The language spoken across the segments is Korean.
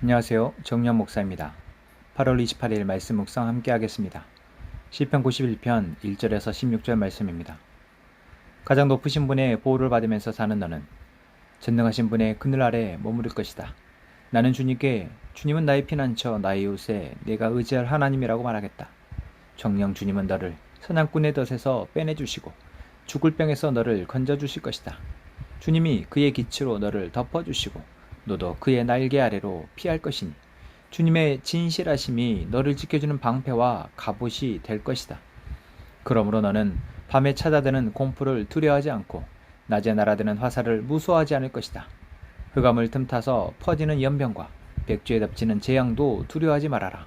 안녕하세요. 정년 목사입니다. 8월 28일 말씀 묵상 함께 하겠습니다. 시편 91편 1절에서 16절 말씀입니다. 가장 높으신 분의 보호를 받으면서 사는 너는 전능하신 분의 그늘 아래 머무를 것이다. 나는 주님은 나의 피난처, 나의 요새, 내가 의지할 하나님이라고 말하겠다. 정녕 주님은 너를 사냥꾼의 덫에서 빼내주시고 죽을 병에서 너를 건져주실 것이다. 주님이 그의 기치로 너를 덮어주시고 너도 그의 날개 아래로 피할 것이니 주님의 진실하심이 너를 지켜주는 방패와 갑옷이 될 것이다. 그러므로 너는 밤에 찾아드는 공포를 두려워하지 않고 낮에 날아드는 화살을 무서워하지 않을 것이다. 흑암을 틈타서 퍼지는 연병과 백주에 덮치는 재앙도 두려워하지 말아라.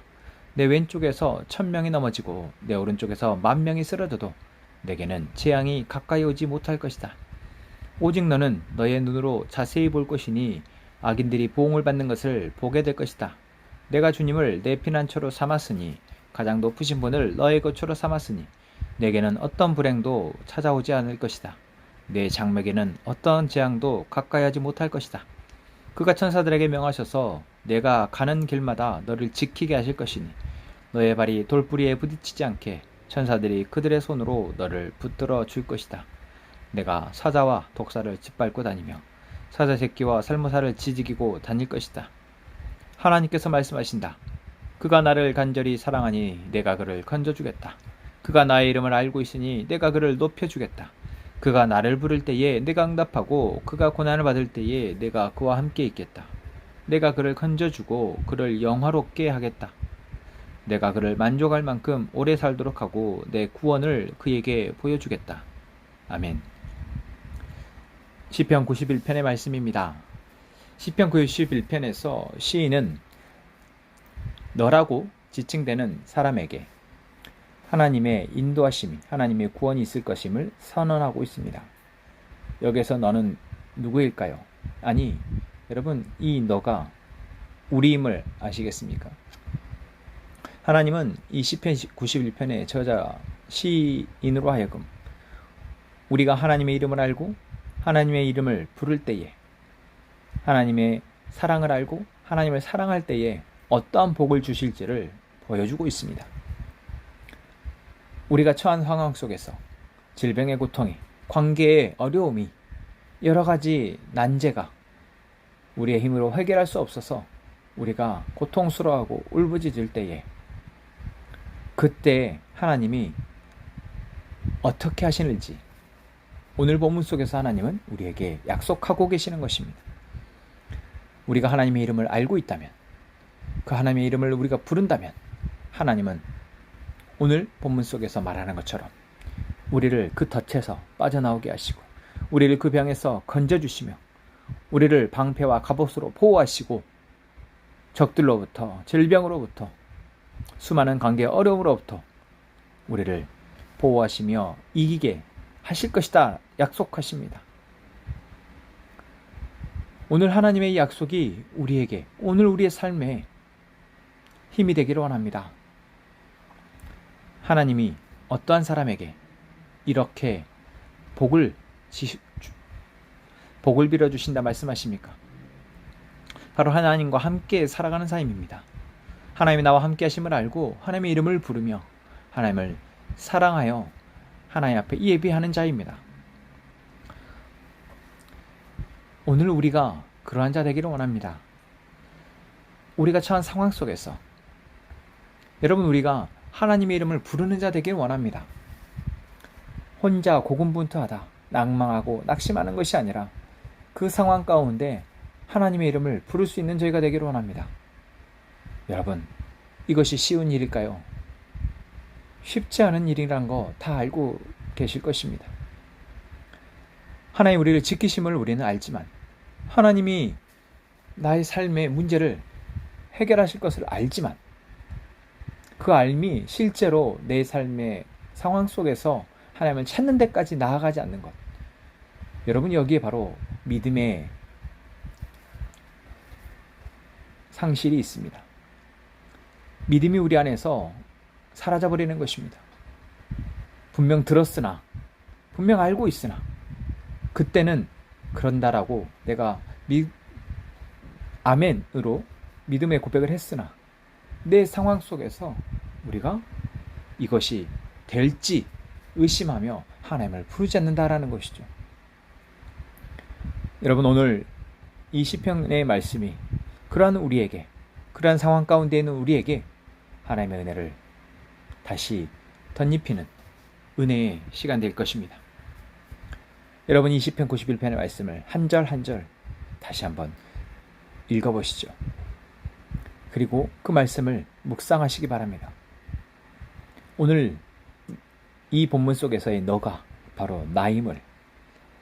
내 왼쪽에서 1000명이 넘어지고 내 오른쪽에서 10,000명이 쓰러져도 내게는 재앙이 가까이 오지 못할 것이다. 오직 너는 너의 눈으로 자세히 볼 것이니 악인들이 보응을 받는 것을 보게 될 것이다. 내가 주님을 내 피난처로 삼았으니 가장 높으신 분을 너의 거처로 삼았으니 내게는 어떤 불행도 찾아오지 않을 것이다. 내 장막에는 어떤 재앙도 가까이 하지 못할 것이다. 그가 천사들에게 명하셔서 내가 가는 길마다 너를 지키게 하실 것이니 너의 발이 돌부리에 부딪히지 않게 천사들이 그들의 손으로 너를 붙들어 줄 것이다. 내가 사자와 독사를 짓밟고 다니며 사자 새끼와 살모사를 지지기고 다닐 것이다. 하나님께서 말씀하신다. 그가 나를 간절히 사랑하니 내가 그를 건져주겠다. 그가 나의 이름을 알고 있으니 내가 그를 높여주겠다. 그가 나를 부를 때에 내가 응답하고 그가 고난을 받을 때에 내가 그와 함께 있겠다. 내가 그를 건져주고 그를 영화롭게 하겠다. 내가 그를 만족할 만큼 오래 살도록 하고 내 구원을 그에게 보여주겠다. 아멘. 시편 91편의 말씀입니다. 시편 91편에서 시인은 너라고 지칭되는 사람에게 하나님의 인도하심이, 하나님의 구원이 있을 것임을 선언하고 있습니다. 여기서 너는 누구일까요? 아니, 여러분, 이 너가 우리임을 아시겠습니까? 하나님은 이 시편 91편의 저자 시인으로 하여금 우리가 하나님의 이름을 알고 하나님의 이름을 부를 때에, 하나님의 사랑을 알고 하나님을 사랑할 때에 어떠한 복을 주실지를 보여주고 있습니다. 우리가 처한 상황 속에서 질병의 고통이, 관계의 어려움이, 여러 가지 난제가 우리의 힘으로 해결할 수 없어서 우리가 고통스러워하고 울부짖을 때에, 그때 하나님이 어떻게 하시는지 오늘 본문 속에서 하나님은 우리에게 약속하고 계시는 것입니다. 우리가 하나님의 이름을 알고 있다면, 그 하나님의 이름을 우리가 부른다면 하나님은 오늘 본문 속에서 말하는 것처럼 우리를 그 덫에서 빠져나오게 하시고 우리를 그 병에서 건져주시며 우리를 방패와 갑옷으로 보호하시고 적들로부터, 질병으로부터, 수많은 관계의 어려움으로부터 우리를 보호하시며 이기게 하실 것이다 약속하십니다. 오늘 하나님의 이 약속이 우리에게, 오늘 우리의 삶에 힘이 되기를 원합니다. 하나님이 어떠한 사람에게 이렇게 복을 빌어주신다 말씀하십니까? 바로 하나님과 함께 살아가는 삶입니다. 하나님이 나와 함께 하심을 알고 하나님의 이름을 부르며 하나님을 사랑하여 하나님 앞에 예비하는 자입니다. 오늘 우리가 그러한 자 되기를 원합니다. 우리가 처한 상황 속에서 여러분, 우리가 하나님의 이름을 부르는 자 되기를 원합니다. 혼자 고군분투하다 낭망하고 낙심하는 것이 아니라 그 상황 가운데 하나님의 이름을 부를 수 있는 저희가 되기를 원합니다. 여러분, 이것이 쉬운 일일까요? 쉽지 않은 일이란 거 다 알고 계실 것입니다. 하나님 우리를 지키심을 우리는 알지만 하나님이 나의 삶의 문제를 해결하실 것을 알지만 그 알미 실제로 내 삶의 상황 속에서 하나님을 찾는 데까지 나아가지 않는 것, 여러분, 여기에 바로 믿음의 상실이 있습니다. 믿음이 우리 안에서 사라져버리는 것입니다. 분명 들었으나, 분명 알고 있으나 그때는 그런다라고 내가 아멘으로 믿음의 고백을 했으나 내 상황 속에서 우리가 이것이 될지 의심하며 하나님을 부르지 않는다라는 것이죠. 여러분, 오늘 이 시편의 말씀이 그러한 우리에게, 그러한 상황 가운데 있는 우리에게 하나님의 은혜를 다시 덧입히는 은혜의 시간 될 것입니다. 여러분, 이 시편 91편의 말씀을 한 절 한 절 다시 한번 읽어보시죠. 그리고 그 말씀을 묵상하시기 바랍니다. 오늘 이 본문 속에서의 너가 바로 나임을,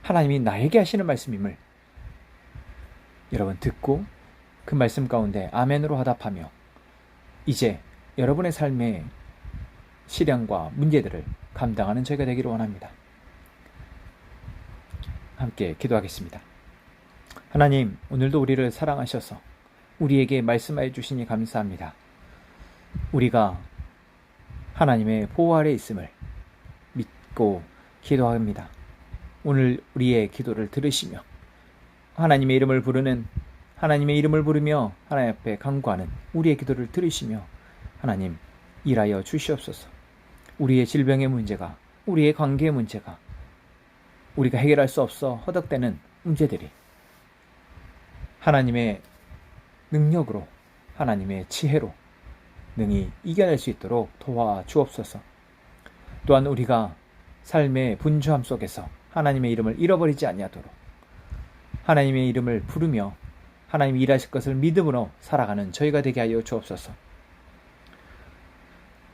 하나님이 나에게 하시는 말씀임을 여러분 듣고 그 말씀 가운데 아멘으로 화답하며 이제 여러분의 삶의 시련과 문제들을 감당하는 저희가 되기를 원합니다. 함께 기도하겠습니다. 하나님, 오늘도 우리를 사랑하셔서 우리에게 말씀하여 주시니 감사합니다. 우리가 하나님의 보호 아래 있음을 믿고 기도합니다. 오늘 우리의 기도를 들으시며 하나님의 이름을 부르는, 하나님의 이름을 부르며 하나님 앞에 간구하는 우리의 기도를 들으시며 하나님 일하여 주시옵소서. 우리의 질병의 문제가, 우리의 관계의 문제가, 우리가 해결할 수 없어 허덕대는 문제들이 하나님의 능력으로, 하나님의 지혜로 능히 이겨낼 수 있도록 도와주옵소서. 또한 우리가 삶의 분주함 속에서 하나님의 이름을 잃어버리지 아니하도록 하나님의 이름을 부르며 하나님이 일하실 것을 믿음으로 살아가는 저희가 되게 하여 주옵소서.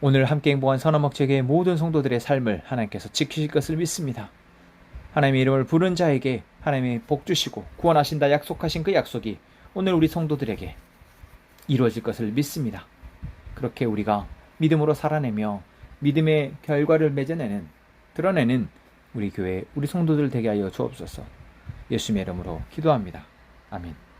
오늘 함께 행복한 선화목책의 모든 성도들의 삶을 하나님께서 지키실 것을 믿습니다. 하나님의 이름을 부른 자에게 하나님이 복 주시고 구원하신다 약속하신 그 약속이 오늘 우리 성도들에게 이루어질 것을 믿습니다. 그렇게 우리가 믿음으로 살아내며 믿음의 결과를 맺어내는, 드러내는 우리 교회, 우리 성도들 되게 하여 주옵소서. 예수님의 이름으로 기도합니다. 아멘.